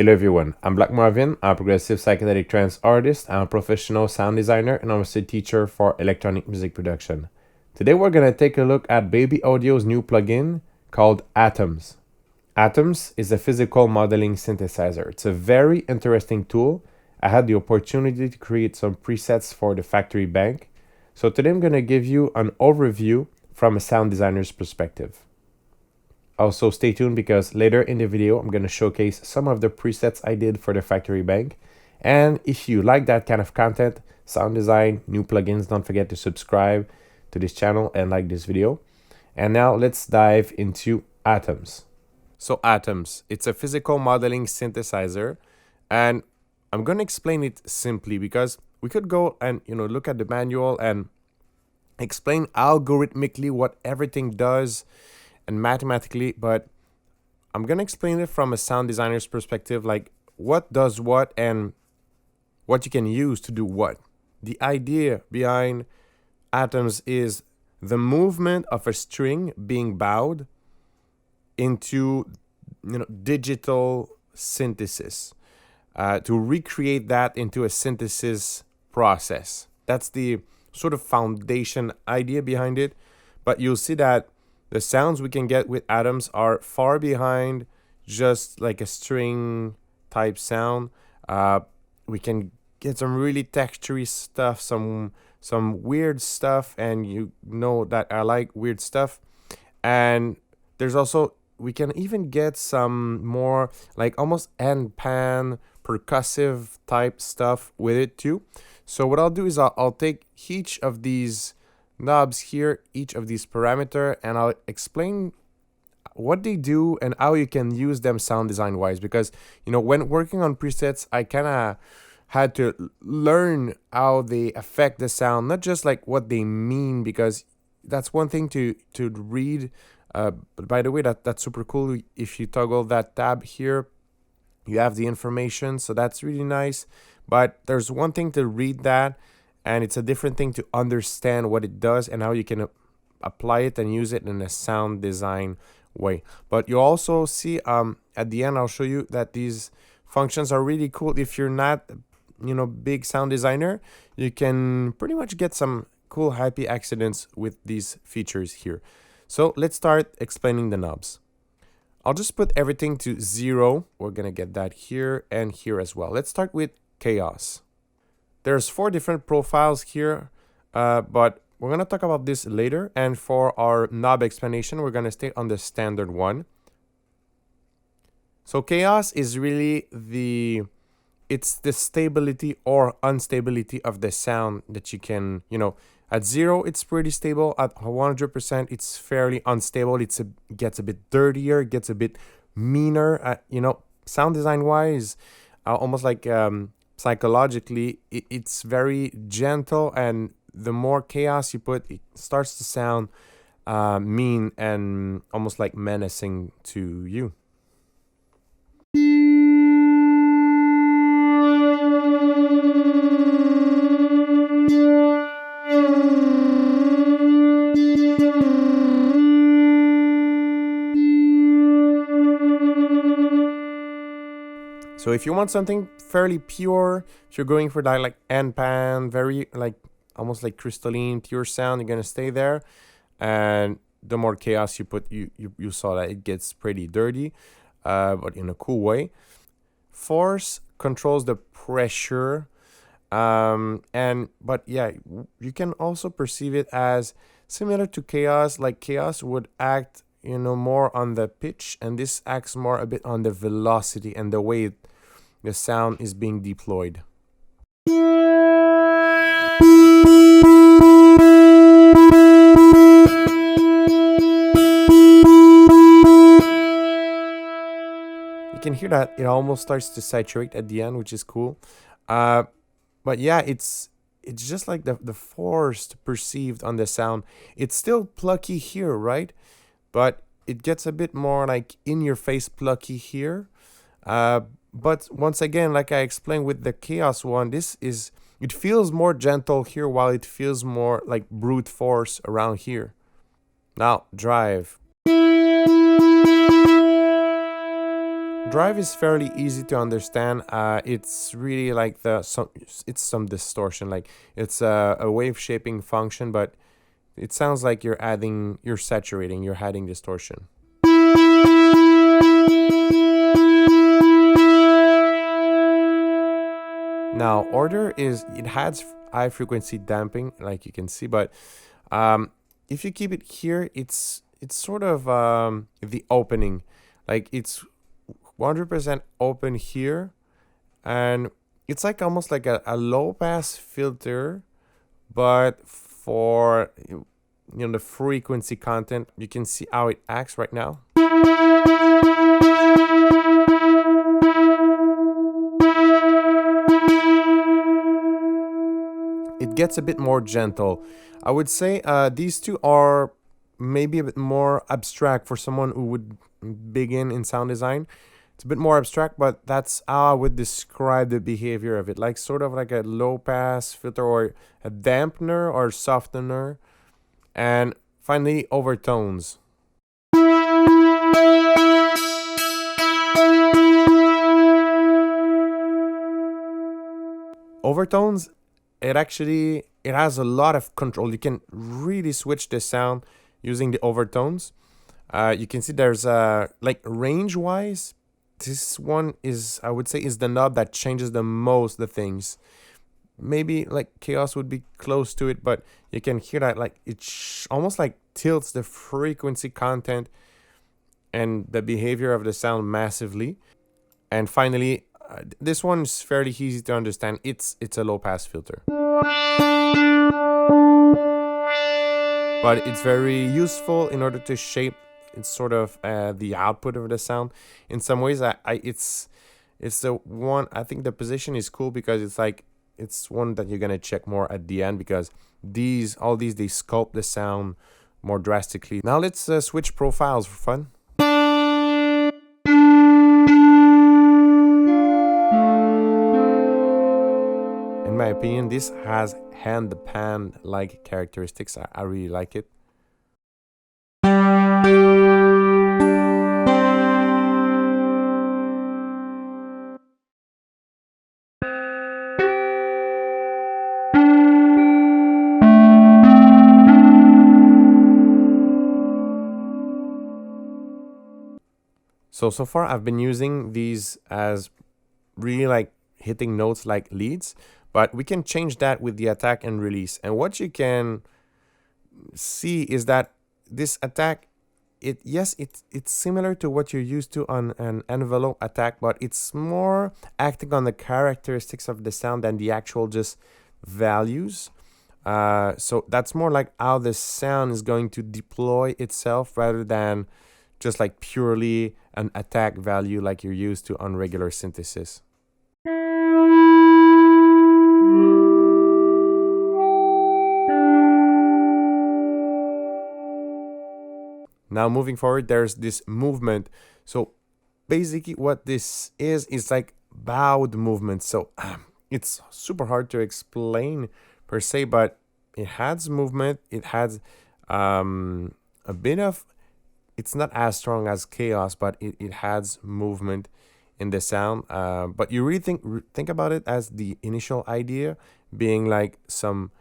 Hello everyone, I'm Black Marvin. I'm a progressive psychedelic trance artist. I'm a professional sound designer and I'm also a teacher for electronic music production. Today we're going to take a look at Baby Audio's new plugin called Atoms. Atoms is a physical modeling synthesizer. It's a very interesting tool. I had the opportunity to create some presets for the factory bank. So today I'm going to give you an overview from a sound designer's perspective. Also stay tuned because later in the video I'm going to showcase some of the presets I did for the factory bank. And if you like that kind of content, sound design, new plugins, don't forget to subscribe to this channel and like this video. And now let's dive into Atoms. So Atoms, it's a physical modeling synthesizer, and I'm going to explain it simply because we could go and look at the manual and explain algorithmically what everything does and mathematically, but I'm gonna explain it from a sound designer's perspective, like what does what and what you can use to do what. The idea behind Atoms is the movement of a string being bowed into digital synthesis, to recreate that into a synthesis process. That's the sort of foundation idea behind it, but you'll see that the sounds we can get with Atoms are far behind just like a string type sound. We can get some really textury stuff, some weird stuff, and you know that I like weird stuff. And there's also, we can even get some more like almost end pan percussive type stuff with it too. So what I'll do is I'll take each of these knobs here, each of these parameters, and I'll explain what they do and how you can use them sound design wise, because when working on presets I kind of had to learn how they affect the sound, not just like what they mean, because that's one thing to read, but by the way, that's super cool. If you toggle that tab here, you have the information, so that's really nice. But there's one thing to read that, and it's a different thing to understand what it does and how you can apply it and use it in a sound design way. But you also see at the end I'll show you that these functions are really cool. If you're not big sound designer, you can pretty much get some cool happy accidents with these features here. So let's start explaining the knobs. I'll just put everything to 0. We're gonna get that here and here as well. Let's start with chaos. There's 4 different profiles here, but we're going to talk about this later. And for our knob explanation, we're going to stay on the standard one. So chaos is really it's the stability or instability of the sound that you can, at 0, it's pretty stable. At 100%, it's fairly unstable. It gets a bit dirtier, gets a bit meaner, sound design wise, almost like, psychologically, it's very gentle, and the more chaos you put, it starts to sound mean and almost like menacing to you. So if you want something fairly pure, if you're going for that like end pan, very like almost like crystalline pure sound, you're gonna stay there. And the more chaos you put, you saw that it gets pretty dirty, but in a cool way. Force controls the pressure, but yeah, you can also perceive it as similar to chaos. Like chaos would act more on the pitch, and this acts more a bit on the velocity and the way the sound is being deployed. You can hear that it almost starts to saturate at the end, which is cool. But yeah, it's just like the force perceived on the sound. It's still plucky here, right? But it gets a bit more like in your face plucky here. But once again, like I explained with the chaos one, it feels more gentle here, while it feels more like brute force around here. Now drive. drive is fairly easy to understand. It's really like it's some distortion, like it's a wave shaping function, but it sounds like you're saturating, you're adding distortion. Now order it has high frequency damping, like you can see, but if you keep it here, it's sort of the opening, like it's 100% open here, and it's like almost like a low pass filter, but for the frequency content. You can see how it acts right now. It gets a bit more gentle. I would say these two are maybe a bit more abstract for someone who would begin in sound design. It's a bit more abstract, but that's how I would describe the behavior of it, like sort of like a low pass filter or a dampener or softener. And finally, overtones. Overtones, it has a lot of control. You can really switch the sound using the overtones. You can see there's like range wise, this one is, I would say, is the knob that changes the most the things. Maybe like chaos would be close to it, but you can hear that like it almost like tilts the frequency content and the behavior of the sound massively. And finally, this one is fairly easy to understand. It's a low pass filter, but it's very useful in order to shape it's sort of the output of the sound. In some ways, it's the one, I think the position is cool because it's like it's one that you're gonna check more at the end, because all these they sculpt the sound more drastically. Now let's switch profiles for fun. In my opinion, this has hand pan like characteristics. I really like it. So far I've been using these as really like hitting notes like leads, but we can change that with the attack and release. And what you can see is that this attack, it's similar to what you're used to on an envelope attack, but it's more acting on the characteristics of the sound than the actual just values. So that's more like how the sound is going to deploy itself rather than just like purely an attack value like you're used to on regular synthesis. Now moving forward, there's this movement. So basically what this is like bowed movement. So it's super hard to explain per se, but it has movement. It has a bit of, it's not as strong as chaos, but it has movement in the sound. But you really think about it as the initial idea being like some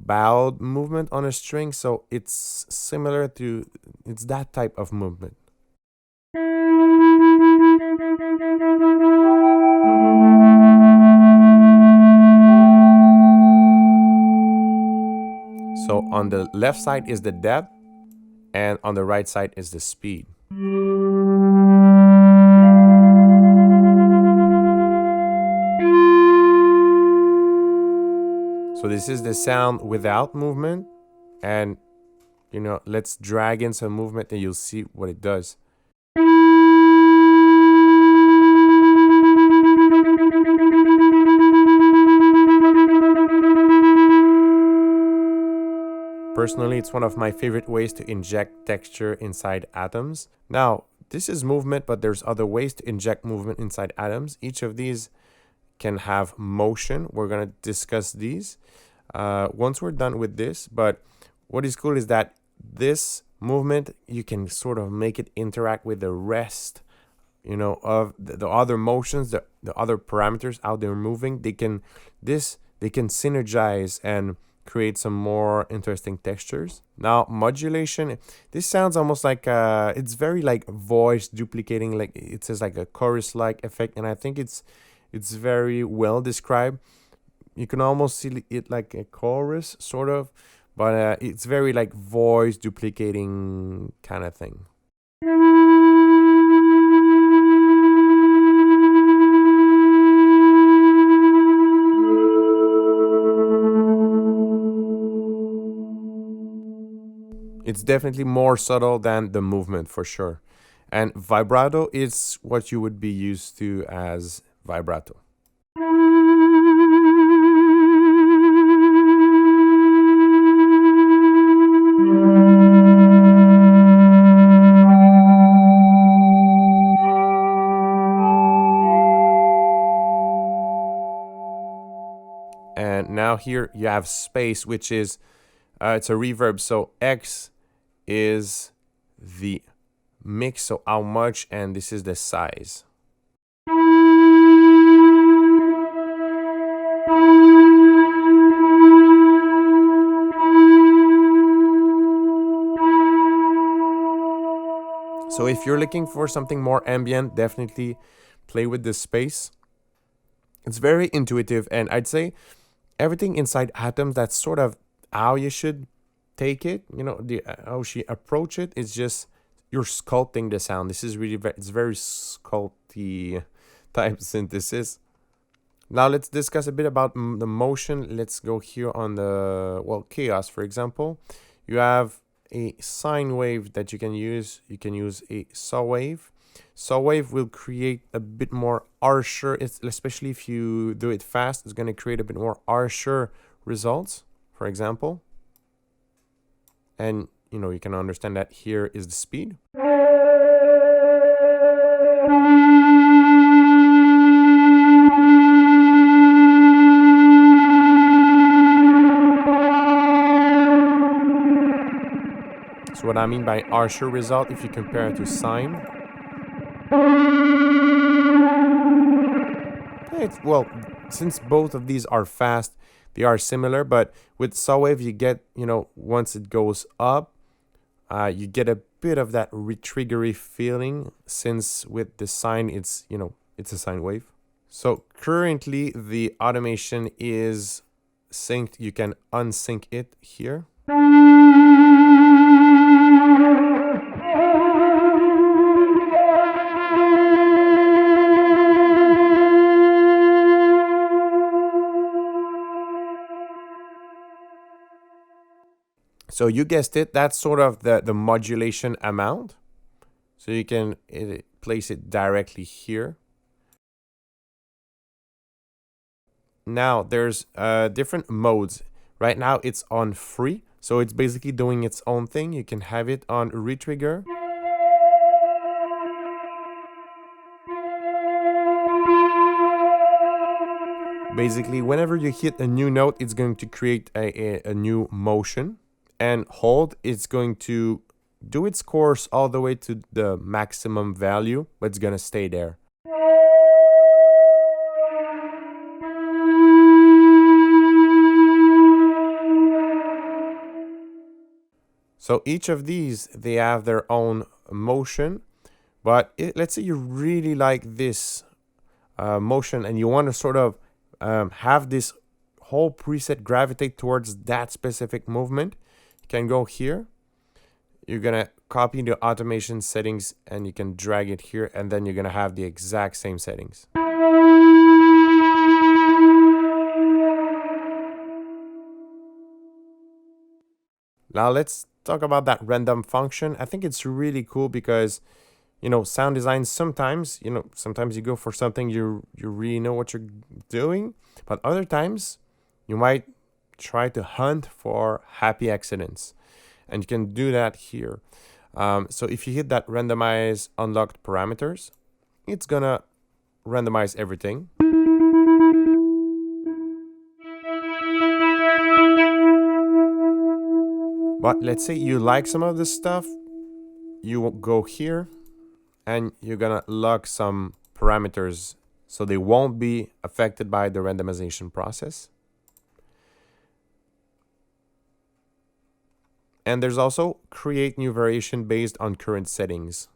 bowed movement on a string. So it's similar to, it's that type of movement. So on the left side is the depth, and on the right side is the speed. So this is the sound without movement, and let's drag in some movement and you'll see what it does. Personally, it's one of my favorite ways to inject texture inside atoms. Now, this is movement, but there's other ways to inject movement inside atoms. Each of these can have motion. We're going to discuss these once we're done with this. But what is cool is that this movement, you can sort of make it interact with the rest you know, of the other motions, the other parameters, how they're moving, they can synergize and create some more interesting textures. Now modulation, this sounds almost like it's very like voice duplicating, like it says like a chorus like effect, and I think it's very well described. You can almost see it like a chorus sort of, but it's very like voice duplicating kind of thing. It's definitely more subtle than the movement for sure. And vibrato is what you would be used to as vibrato. And now here you have space, which is it's a reverb. So X is the mix, so how much, and this is the size. So if you're looking for something more ambient, definitely play with the space. It's very intuitive, and I'd say everything inside Atoms, that's sort of how you should take it. You know, how she approach it is just you're sculpting the sound. This is really it's very sculpty type synthesis. Now let's discuss a bit about the motion. Let's go here on the, well, chaos, for example. You have a sine wave that you can use. You can use a saw wave. Saw wave will create a bit more harsher, especially if you do it fast, it's going to create a bit more harsher results, for example. And you know, you can understand that here is the speed. So what I mean by harsher result, if you compare it to sine, well, since both of these are fast, they are similar, but with saw wave you get, you know, once it goes up, you get a bit of that retriggery feeling, since with the sine it's, you know, it's a sine wave. So currently the automation is synced. You can unsync it here. So you guessed it, that's sort of the modulation amount. So you can place it directly here. Now there's different modes. Right now it's on free, so it's basically doing its own thing. You can have it on retrigger. Basically, whenever you hit a new note, it's going to create a new motion. And hold, it's going to do its course all the way to the maximum value, but it's gonna stay there. So each of these, they have their own motion, but let's say you really like this motion and you want to sort of have this whole preset gravitate towards that specific movement. You can go here, you're gonna copy the automation settings and you can drag it here, and then you're gonna have the exact same settings. Now let's talk about that random function. I think it's really cool because, you know, sound design, sometimes you go for something you really know what you're doing, but other times you might try to hunt for happy accidents, and you can do that here. So if you hit that randomize unlocked parameters, it's gonna randomize everything. But let's say you like some of this stuff, you will go here and you're gonna lock some parameters so they won't be affected by the randomization process. And there's also create new variation based on current settings.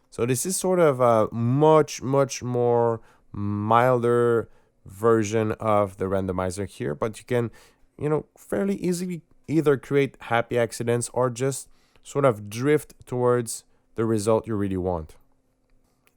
So this is sort of a much more milder version of the randomizer here, but you can, fairly easily either create happy accidents or just sort of drift towards the result you really want.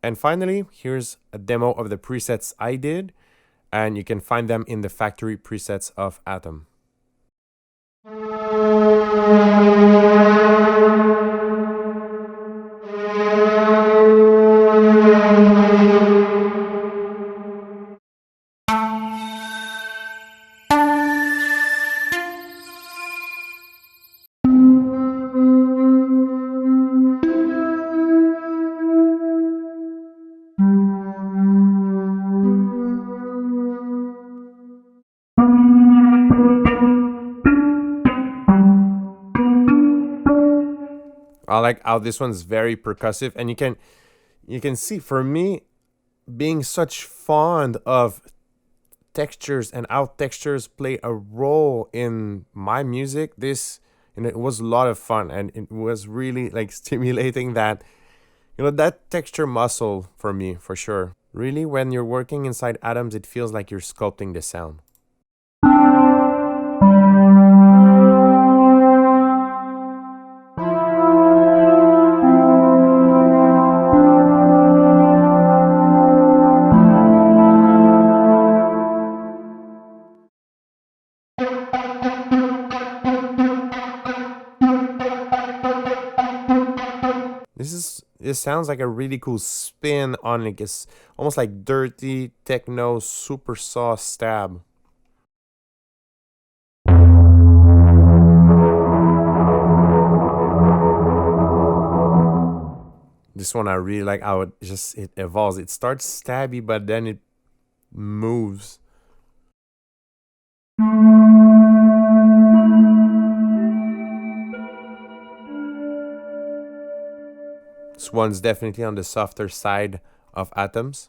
And finally, here's a demo of the presets I did, and you can find them in the factory presets of Atom. I like how this one's very percussive, and you can see, for me, being such fond of textures and how textures play a role in my music, this, it was a lot of fun, and it was really like stimulating that, that texture muscle for me, for sure. Really, when you're working inside Atoms, it feels like you're sculpting the sound. This sounds like a really cool spin on like it's almost like dirty techno super sauce stab. This one I really like how it evolves. It starts stabby, but then it moves. This one's definitely on the softer side of Atoms.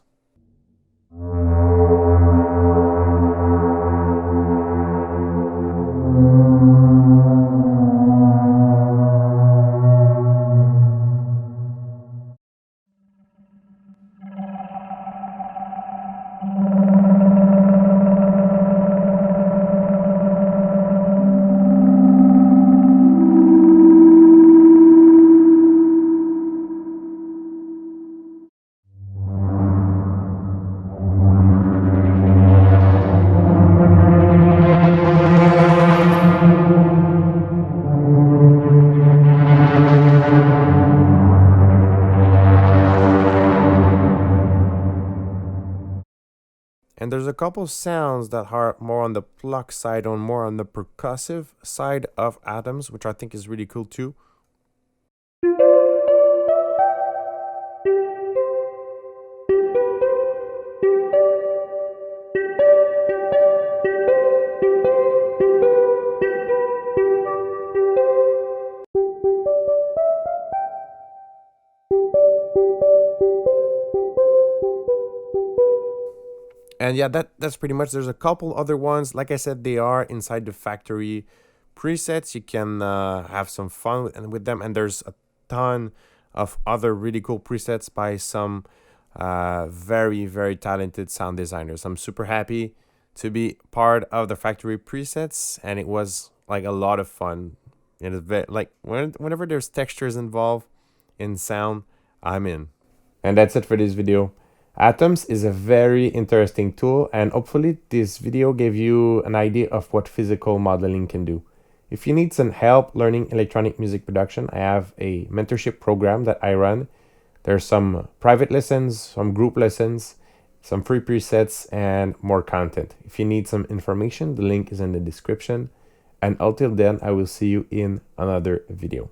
And there's a couple sounds that are more on the pluck side or more on the percussive side of Atoms, which I think is really cool too. And yeah, that's pretty much. There's a couple other ones. Like I said, they are inside the factory presets. You can have some fun with them. And there's a ton of other really cool presets by some very talented sound designers. I'm super happy to be part of the factory presets, and it was like a lot of fun. Like whenever there's textures involved in sound, I'm in. And that's it for this video. Atoms is a very interesting tool, and hopefully this video gave you an idea of what physical modeling can do. If you need some help learning electronic music production, I have a mentorship program that I run. There's some private lessons, some group lessons, some free presets, and more content. If you need some information, the link is in the description. And until then, I will see you in another video.